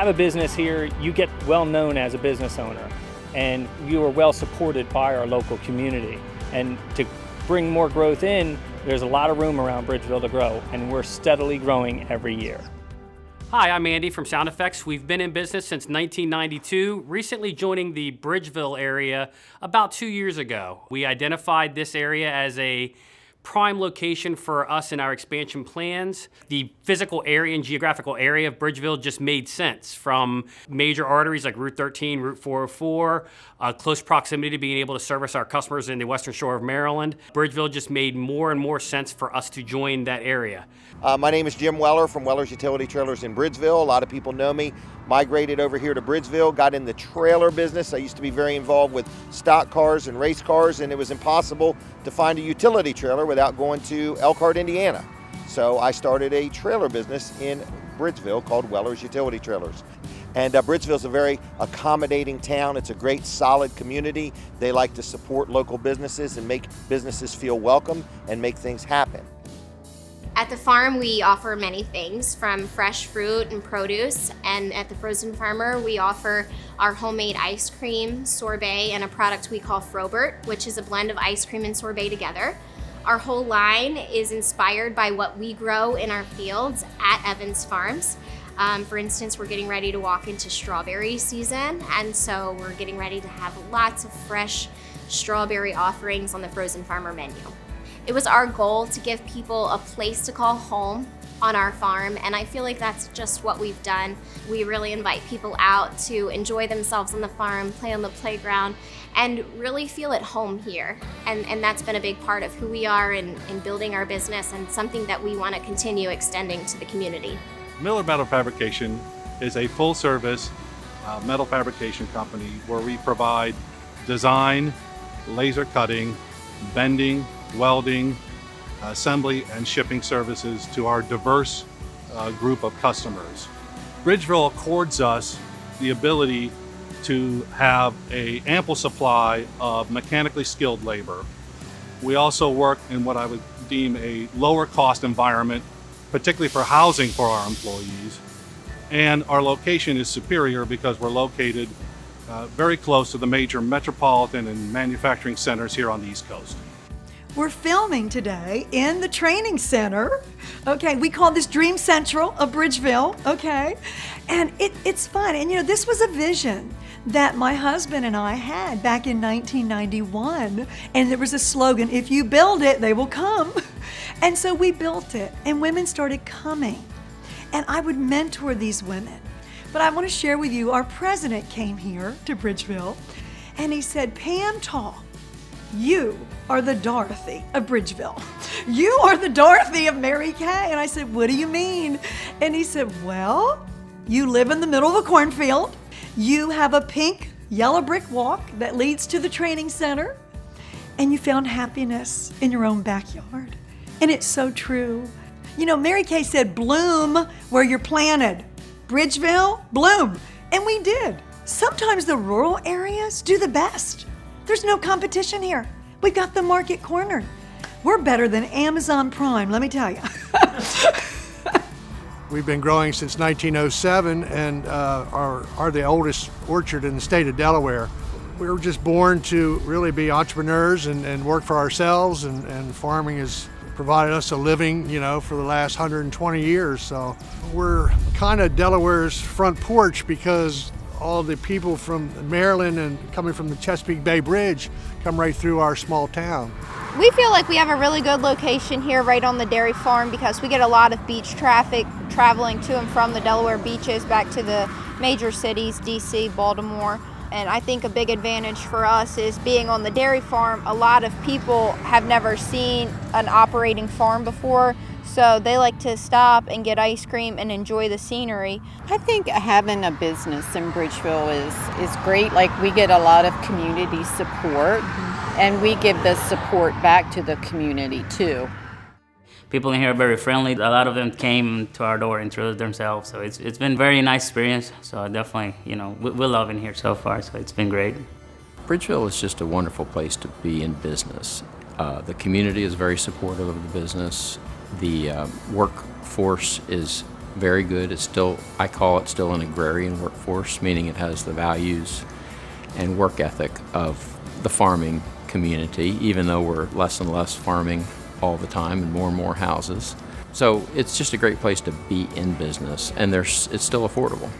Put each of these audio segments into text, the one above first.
have a business here, you get well known as a business owner, and you are well supported by our local community. And to bring more growth in, there's a lot of room around Bridgeville to grow, and we're steadily growing every year. Hi, I'm Andy from Sound Effects. We've been in business since 1992, recently joining the Bridgeville area about 2 years ago. We identified this area as a prime location for us in our expansion plans. The physical area and geographical area of Bridgeville just made sense, from major arteries like Route 13, Route 404, close proximity to being able to service our customers in the western shore of Maryland. Bridgeville just made more and more sense for us to join that area. My name is Jim Weller from Weller's Utility Trailers in Bridgeville. A lot of people know me. Migrated over here to Bridgeville, got in the trailer business. I used to be very involved with stock cars and race cars, and it was impossible to find a utility trailer without going to Elkhart, Indiana. So I started a trailer business in Bridgeville called Weller's Utility Trailers. And Bridgeville's a very accommodating town. It's a great, solid community. They like to support local businesses and make businesses feel welcome and make things happen. At the farm, we offer many things, from fresh fruit and produce, and at the Frozen Farmer, we offer our homemade ice cream, sorbet, and a product we call Frobert, which is a blend of ice cream and sorbet together. Our whole line is inspired by what we grow in our fields at Evans Farms. For instance, we're getting ready to walk into strawberry season, and so we're getting ready to have lots of fresh strawberry offerings on the Frozen Farmer menu. It was our goal to give people a place to call home on our farm, and I feel like that's just what we've done. We really invite people out to enjoy themselves on the farm, play on the playground, and really feel at home here. And that's been a big part of who we are in building our business, and something that we want to continue extending to the community. Miller Metal Fabrication is a full-service metal fabrication company where we provide design, laser cutting, bending, welding, assembly, and shipping services to our diverse group of customers. Bridgeville accords us the ability to have an ample supply of mechanically skilled labor. We also work in what I would deem a lower cost environment, particularly for housing for our employees. And our location is superior because we're located very close to the major metropolitan and manufacturing centers here on the East Coast. We're filming today in the training center. Okay, we call this Dream Central of Bridgeville, okay? And it's fun. And you know, this was a vision that my husband and I had back in 1991. And there was a slogan, if you build it, they will come. And so we built it, and women started coming. And I would mentor these women. But I want to share with you, our president came here to Bridgeville, and he said, Pam Tall, you are the Dorothy of Bridgeville. You are the Dorothy of Mary Kay. And I said, what do you mean? And he said, well, you live in the middle of a cornfield. You have a pink, yellow brick walk that leads to the training center. And you found happiness in your own backyard. And it's so true. You know, Mary Kay said, bloom where you're planted. Bridgeville, bloom. And we did. Sometimes the rural areas do the best. There's no competition here. We've got the market cornered. We're better than Amazon Prime, let me tell you. We've been growing since 1907 and are the oldest orchard in the state of Delaware. We were just born to really be entrepreneurs and work for ourselves, and farming has provided us a living, you know, for the last 120 years. So we're kind of Delaware's front porch, because all the people from Maryland and coming from the Chesapeake Bay Bridge come right through our small town. We feel like we have a really good location here right on the dairy farm, because we get a lot of beach traffic traveling to and from the Delaware beaches back to the major cities, DC, Baltimore. And I think a big advantage for us is being on the dairy farm. A lot of people have never seen an operating farm before, so they like to stop and get ice cream and enjoy the scenery. I think having a business in Bridgeville is great. Like, we get a lot of community support, and we give the support back to the community too. People in here are very friendly. A lot of them came to our door and introduced themselves, so it's been a very nice experience. So definitely, you know, we're loving here so far, so it's been great. Bridgeville is just a wonderful place to be in business. The community is very supportive of the business. The workforce is very good. It's still, I call it still an agrarian workforce, meaning it has the values and work ethic of the farming community, even though we're less and less farming all the time and more houses. So it's just a great place to be in business, and it's still affordable.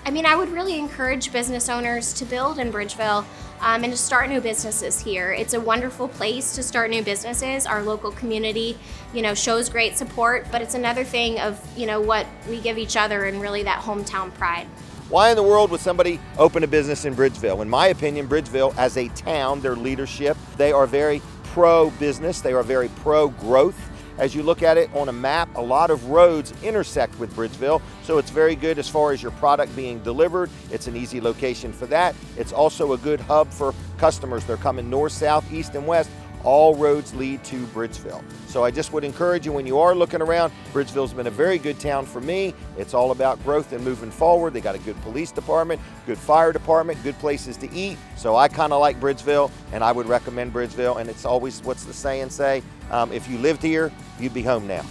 I mean, I would really encourage business owners to build in Bridgeville and to start new businesses here. It's a wonderful place to start new businesses. Our local community, shows great support, but it's another thing of, what we give each other and really that hometown pride. Why in the world would somebody open a business in Bridgeville? In my opinion, Bridgeville as a town, their leadership, they are very pro-business, they are very pro-growth. As you look at it on a map, a lot of roads intersect with Bridgeville, so it's very good as far as your product being delivered. It's an easy location for that. It's also a good hub for customers. They're coming north, south, east, and west. All roads lead to Bridgeville. So I just would encourage you, when you are looking around, Bridgeville's been a very good town for me. It's all about growth and moving forward. They got a good police department, good fire department, good places to eat. So I kind of like Bridgeville, and I would recommend Bridgeville. And it's always, what's the saying say? If you lived here, you'd be home now.